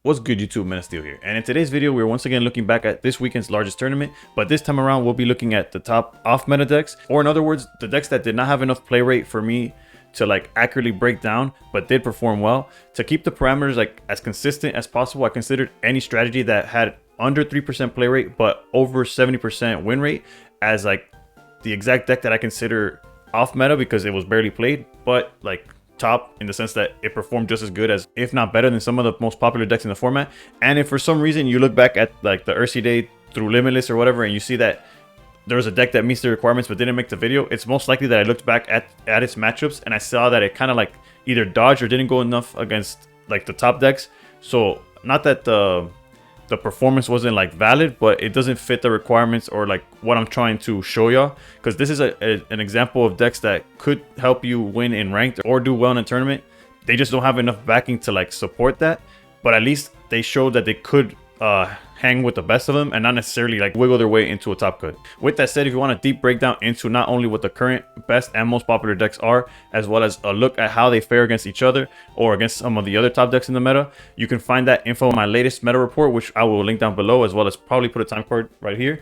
What's good, YouTube? Men of Steel here, and in today's video we're once again looking back at this weekend's largest tournament, but this time around we'll be looking at the top off-meta decks, or in other words, the decks that did not have enough play rate for me to like accurately break down, but did perform well. To keep the parameters like as consistent as possible, I considered any strategy that had under 3% play rate but over 70% win rate as like the exact deck that I consider off-meta because it was barely played, but like top in the sense that it performed just as good as, if not better than, some of the most popular decks in the format. And if for some reason you look back at like the Ursi Day through Limitless or whatever and you see that there was a deck that meets the requirements but didn't make the video, it's most likely that I looked back at its matchups and I saw that it kind of like either dodged or didn't go enough against like the top decks. So not that the performance wasn't like valid, but it doesn't fit the requirements or like what I'm trying to show y'all, because this is an example of decks that could help you win in ranked or do well in a tournament. They just don't have enough backing to like support that, but at least they showed that they could hang with the best of them and not necessarily like wiggle their way into a top cut. With that said, if you want a deep breakdown into not only what the current best and most popular decks are, as well as a look at how they fare against each other or against some of the other top decks in the meta, you can find that info in my latest meta report, which I will link down below, as well as probably put a time card right here.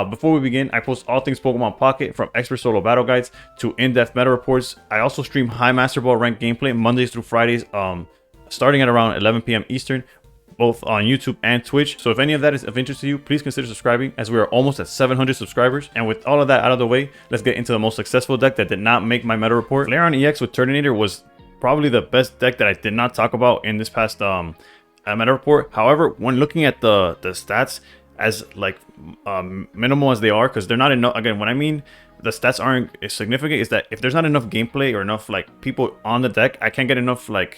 Before we begin, I post all things Pokemon Pocket, from expert solo battle guides to in-depth meta reports. I also stream high Master Ball ranked gameplay Mondays through Fridays, starting at around 11 p.m. Eastern, both on YouTube and Twitch. So if any of that is of interest to you, please consider subscribing, as we are almost at 700 subscribers. And with all of that out of the way, let's get into the most successful deck that did not make my meta report. Flareon EX with Turtonator was probably the best deck that I did not talk about in this past meta report. However, when looking at the stats, as like minimal as they are, because they're not enough, again, when I mean the stats aren't significant, is that if there's not enough gameplay or enough like people on the deck, I can't get enough like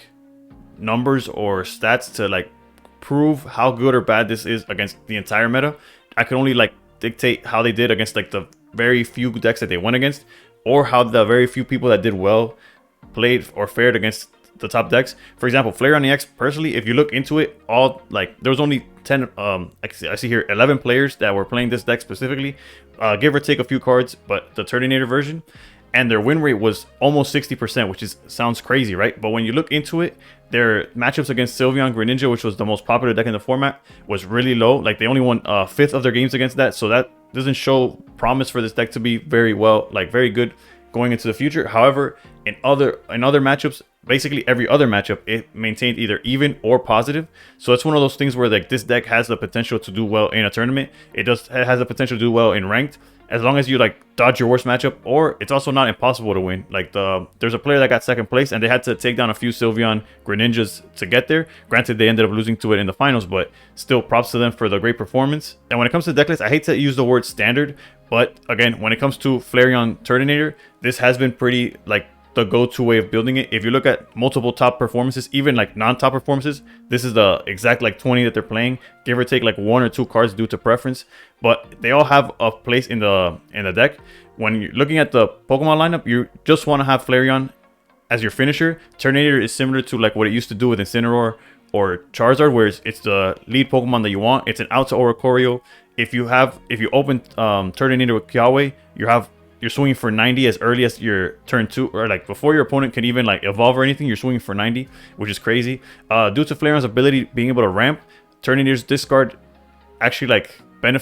numbers or stats to like prove how good or bad this is against the entire meta. I can only like dictate how they did against like the very few decks that they went against, or how the very few people that did well played or fared against the top decks. For example, Flareon EX, personally, if you look into it, all like there was only 10 I see here 11 players that were playing this deck specifically, give or take a few cards, but the Turtonator version, and their win rate was almost 60%, which is sounds crazy, right? But when you look into it, their matchups against Sylveon Greninja, which was the most popular deck in the format, was really low. Like they only won a fifth of their games against that, so that doesn't show promise for this deck to be very good going into the future. However, in other matchups, basically every other matchup, it maintained either even or positive. So it's one of those things where like this deck has the potential to do well in a tournament. It has the potential to do well in ranked, as long as you like dodge your worst matchup. Or it's also not impossible to win. Like there's a player that got second place and they had to take down a few Sylveon Greninjas to get there. Granted, they ended up losing to it in the finals, but still props to them for the great performance. And when it comes to deck list, I hate to use the word standard, but again, when it comes to Flareon Turtonator, this has been pretty like the go-to way of building it. If you look at multiple top performances, even like non-top performances, this is the exact like 20 that they're playing, give or take like 1 or 2 cards due to preference, but they all have a place in the deck. When you're looking at the Pokemon lineup, you just want to have Flareon as your finisher. Turtonator is similar to like what it used to do with Incineroar or Charizard, where it's the lead Pokemon that you want. It's an out to Oricorio. If you open Turtonator with Kiawe, you're swinging for 90 as early as your turn 2, or like before your opponent can even like evolve or anything, you're swinging for 90, which is crazy. Due to Flareon's ability being able to ramp, Turtonator's discard actually like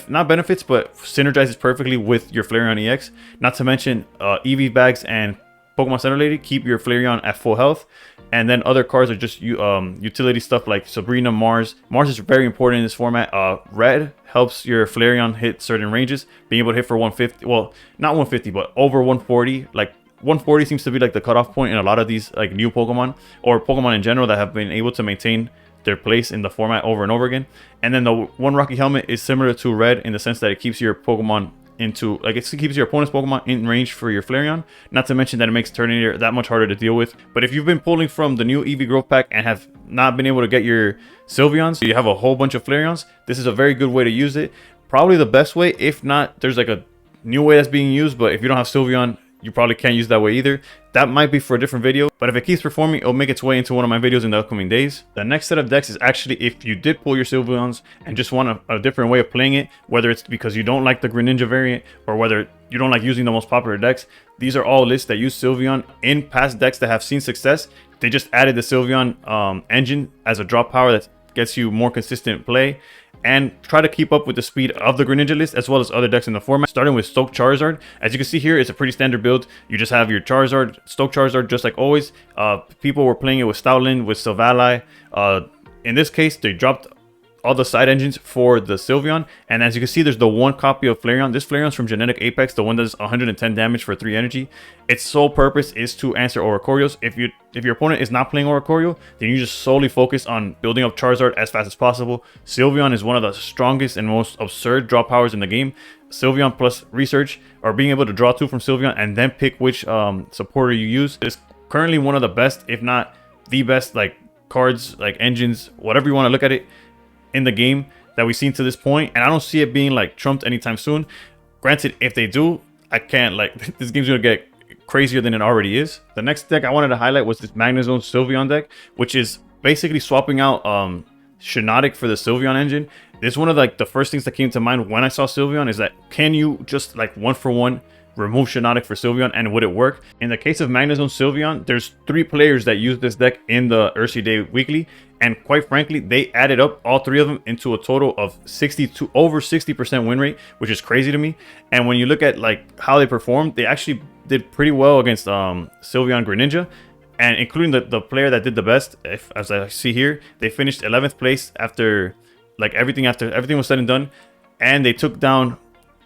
not benefits, but synergizes perfectly with your Flareon EX. Not to mention Eevee bags and Pokemon Center Lady keep your Flareon at full health. And then other cards are just utility stuff like Sabrina, Mars. Mars is very important in this format. Red helps your Flareon hit certain ranges, being able to hit for 150. Well, not 150, but over 140. Like 140 seems to be like the cutoff point in a lot of these like new Pokemon, or Pokemon in general, that have been able to maintain their place in the format over and over again. And then the one Rocky Helmet is similar to Red in the sense that it keeps your Pokemon into like, it keeps your opponent's Pokemon in range for your Flareon. Not to mention that it makes Turtonator that much harder to deal with. But if you've been pulling from the new Eevee Grove pack and have not been able to get your Sylveons, so you have a whole bunch of Flareons, this is a very good way to use it. Probably the best way. If not, there's like a new way that's being used, but if you don't have Sylveon, you probably can't use that way either. That might be for a different video, but if it keeps performing, it'll make its way into one of my videos in the upcoming days. The next set of decks is actually if you did pull your Sylveons and just want a different way of playing it, whether it's because you don't like the Greninja variant or whether you don't like using the most popular decks. These are all lists that use Sylveon in past decks that have seen success. They just added the Sylveon engine as a drop power that's gets you more consistent play, and try to keep up with the speed of the Greninja list as well as other decks in the format. Starting with Stoke Charizard. As you can see here, it's a pretty standard build. You just have your Charizard, Stoke Charizard, just like always. People were playing it with Stoutland, with Silvally. In this case, they dropped all the side engines for the Sylveon, and as you can see, there's the one copy of Flareon. This Flareon's from Genetic Apex, the one that does 110 damage for 3 energy. Its sole purpose is to answer Oricorios. If your opponent is not playing Oricorio, then you just solely focus on building up Charizard as fast as possible. Sylveon is one of the strongest and most absurd draw powers in the game. Sylveon plus Research, or being able to draw 2 from Sylveon and then pick which supporter you use, is currently one of the best, if not the best, like cards, like engines, whatever you want to look at it, in the game that we've seen to this point, and I don't see it being like trumped anytime soon. Granted, if they do, I can't, like, this game's gonna get crazier than it already is. The next deck I wanted to highlight was this Magnezone Sylveon deck, which is basically swapping out Shiinotic for the Sylveon engine. This is one of like the first things that came to mind when I saw Sylveon, is that can you just like 1-for-1 remove Shiinotic for Sylveon, and would it work? In the case of Magnezone Sylveon, there's 3 players that use this deck in the Ursi Day Weekly, and quite frankly, they added up all 3 of them into a total of over 60% win rate, which is crazy to me. And when you look at like how they performed, they actually did pretty well against Sylveon Greninja, and including the player that did the best, as I see here, they finished 11th place after everything was said and done, and they took down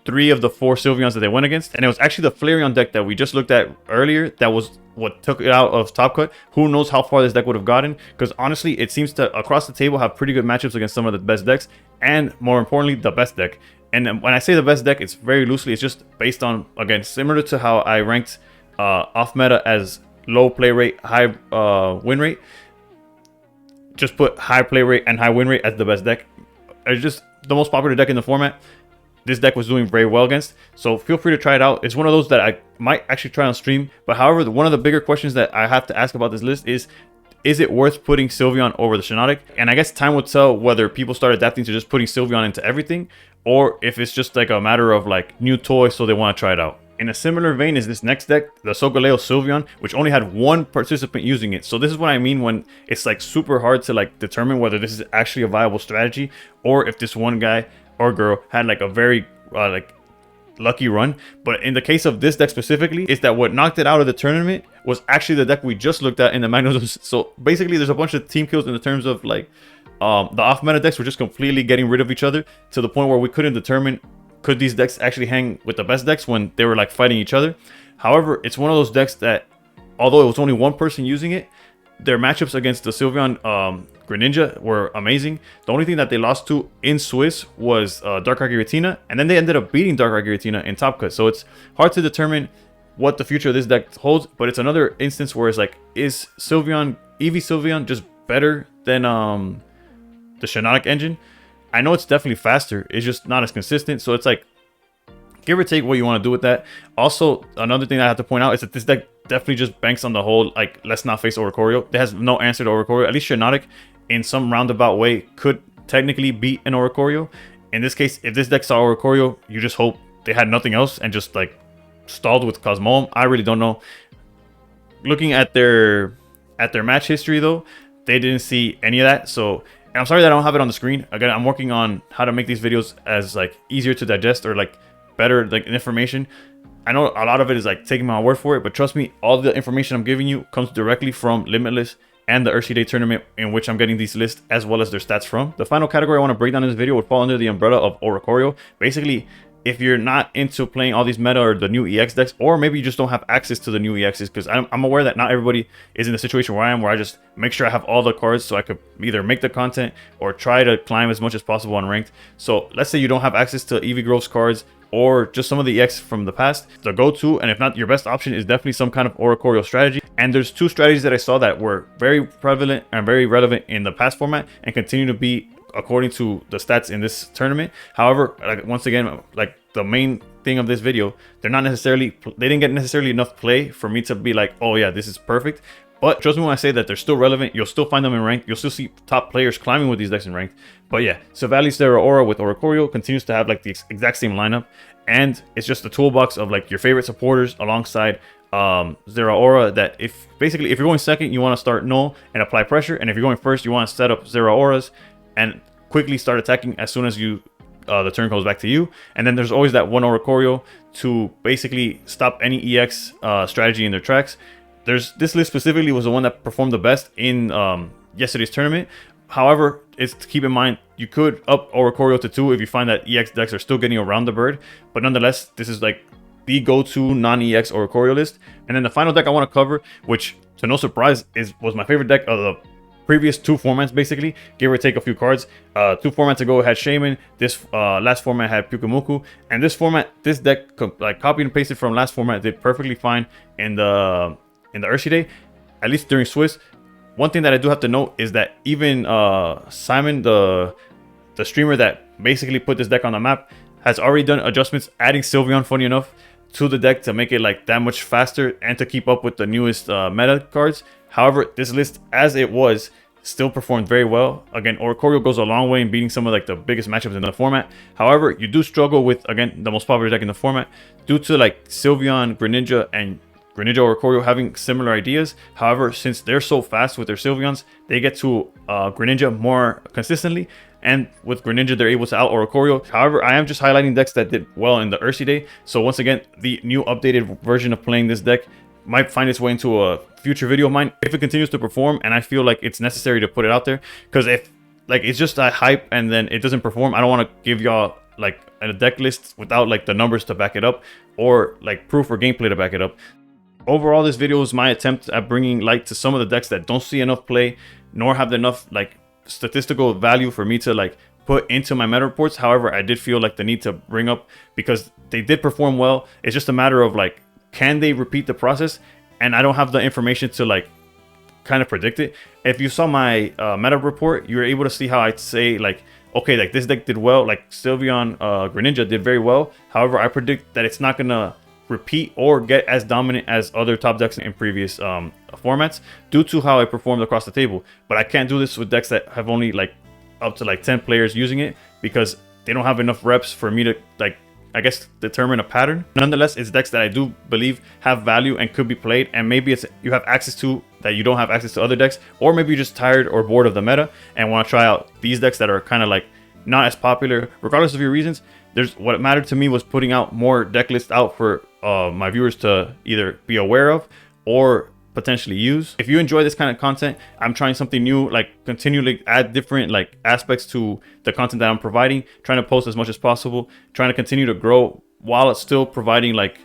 3 of the 4 Sylveons that they went against. And it was actually the Flareon deck that we just looked at earlier that was what took it out of Top Cut. Who knows how far this deck would have gotten, because honestly, it seems to, across the table, have pretty good matchups against some of the best decks, and more importantly, the best deck. And when I say the best deck, it's very loosely, it's just based on, again, similar to how I ranked off meta as low play rate, high win rate. Just put high play rate and high win rate as the best deck. It's just the most popular deck in the format. This deck was doing very well against, so feel free to try it out. It's one of those that I might actually try on stream. But however, one of the bigger questions that I have to ask about this list is it worth putting Sylveon over the Shiinotic? And I guess time will tell whether people start adapting to just putting Sylveon into everything, or if it's just like a matter of like new toy, so they want to try it out. In a similar vein is this next deck, the Solgaleo Sylveon, which only had 1 participant using it. So this is what I mean when it's like super hard to like determine whether this is actually a viable strategy, or if this one guy or girl had like a very like lucky run. But in the case of this deck specifically, is that what knocked it out of the tournament was actually the deck we just looked at in the Magnezone. So basically, there's a bunch of team kills in the terms of like the off meta decks were just completely getting rid of each other, to the point where we couldn't determine could these decks actually hang with the best decks when they were like fighting each other. However, it's one of those decks that, although it was only 1 person using it, their matchups against the Sylveon Greninja were amazing. The only thing that they lost to in Swiss was Dark Giratina, and then they ended up beating Dark Giratina in Top Cut. So it's hard to determine what the future of this deck holds, but it's another instance where it's like, is Eevee Sylveon just better than the Shiinotic engine? I know it's definitely faster, it's just not as consistent. So it's like, give or take what you want to do with that. Also, another thing I have to point out is that this deck definitely just banks on the whole, like, let's not face Oricorio. It has no answer to Oricorio. At least Shiinotic, in some roundabout way, could technically beat an Oricorio. In this case, if this deck saw Oricorio, you just hope they had nothing else and just, like, stalled with Cosmoem. I really don't know. Looking at their match history, though, they didn't see any of that. So, and I'm sorry that I don't have it on the screen. Again, I'm working on how to make these videos as, like, easier to digest, or, like, better, like, information. I know a lot of it is like taking my word for it, but trust me, all the information I'm giving you comes directly from Limitless and the Ursi Day tournament in which I'm getting these lists, as well as their stats from. The final category I want to break down in this video would fall under the umbrella of Oricorio. Basically, if you're not into playing all these meta or the new EX decks, or maybe you just don't have access to the new EXs, because I'm aware that not everybody is in the situation where I am, where I just make sure I have all the cards so I could either make the content or try to climb as much as possible on ranked. So let's say you don't have access to Eevee Grove's cards, or just some of the EX from the past. The go-to, and if not your best option, is definitely some kind of Oricorio strategy. And there's 2 strategies that I saw that were very prevalent and very relevant in the past format, and continue to be according to the stats in this tournament. However, like, once again, like, the main thing of this video, they didn't get necessarily enough play for me to be like, oh yeah, this is perfect. But trust me when I say that they're still relevant. You'll still find them in ranked. You'll still see top players climbing with these decks in ranked. But yeah, Silvally Zeraora with Oricorio continues to have like the exact same lineup. And it's just a toolbox of like your favorite supporters alongside Zeraora, that if you're going second, you want to start null and apply pressure. And if you're going first, you want to set up Zeraoras and quickly start attacking as soon as you the turn comes back to you. And then there's always that one Oricorio to basically stop any EX strategy in their tracks. This list specifically was the one that performed the best in yesterday's tournament. However, it's to keep in mind, you could up Oricorio to 2 if you find that EX decks are still getting around the bird. But nonetheless, this is like the go-to non-EX Oricorio list. And then the final deck I want to cover, which to no surprise was my favorite deck of the previous 2 formats, basically, give or take a few cards. 2 formats ago it had Shaman. This last format had Pyukumuku. And this deck, like copied and pasted from last format, did perfectly fine in the Urshide, at least during Swiss. One thing that I do have to note is that even Simon, the streamer that basically put this deck on the map, has already done adjustments, adding Sylveon, funny enough, to the deck to make it like that much faster and to keep up with the newest meta cards. However, this list, as it was, still performed very well. Again, Oricorio goes a long way in beating some of like the biggest matchups in the format. However, you do struggle with, again, the most popular deck in the format due to like Sylveon, Greninja, and Greninja Oricorio having similar ideas. However, since they're so fast with their Sylveons, they get to Greninja more consistently. And with Greninja, they're able to out Oricorio. However, I am just highlighting decks that did well in the Urshide. So once again, the new updated version of playing this deck might find its way into a future video of mine if it continues to perform, and I feel like it's necessary to put it out there. Because if like it's just a hype and then it doesn't perform, I don't want to give y'all like a deck list without like the numbers to back it up or like proof or gameplay to back it up. Overall, this video is my attempt at bringing light to some of the decks that don't see enough play nor have enough like statistical value for me to like put into my meta reports. However, I did feel like the need to bring up because they did perform well. It's just a matter of like, can they repeat the process? And I don't have the information to like kind of predict it. If you saw my meta report, you were able to see how I'd say like, okay, like this deck did well, like Sylveon, Greninja did very well. However, I predict that it's not gonna repeat or get as dominant as other top decks in previous formats due to how it performed across the table. But I can't do this with decks that have only like up to like 10 players using it because they don't have enough reps for me to like, I guess, determine a pattern. Nonetheless, it's decks that I do believe have value and could be played, and maybe it's you have access to that you don't have access to other decks, or maybe you're just tired or bored of the meta and want to try out these decks that are kind of like not as popular. Regardless of your reasons, there's what mattered to me was putting out more deck lists out for my viewers to either be aware of or potentially use. If you enjoy this kind of content, I'm trying something new, like continually add different like aspects to the content that I'm providing, trying to post as much as possible, trying to continue to grow while it's still providing like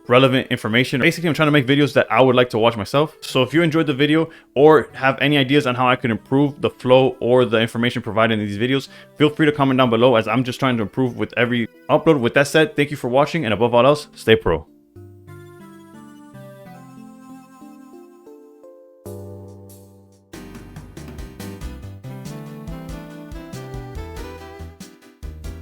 relevant information. Basically, I'm trying to make videos that I would like to watch myself. So if you enjoyed the video or have any ideas on how I could improve the flow or the information provided in these videos, feel free to comment down below, as I'm just trying to improve with every upload. With that said, thank you for watching, and above all else, stay pro.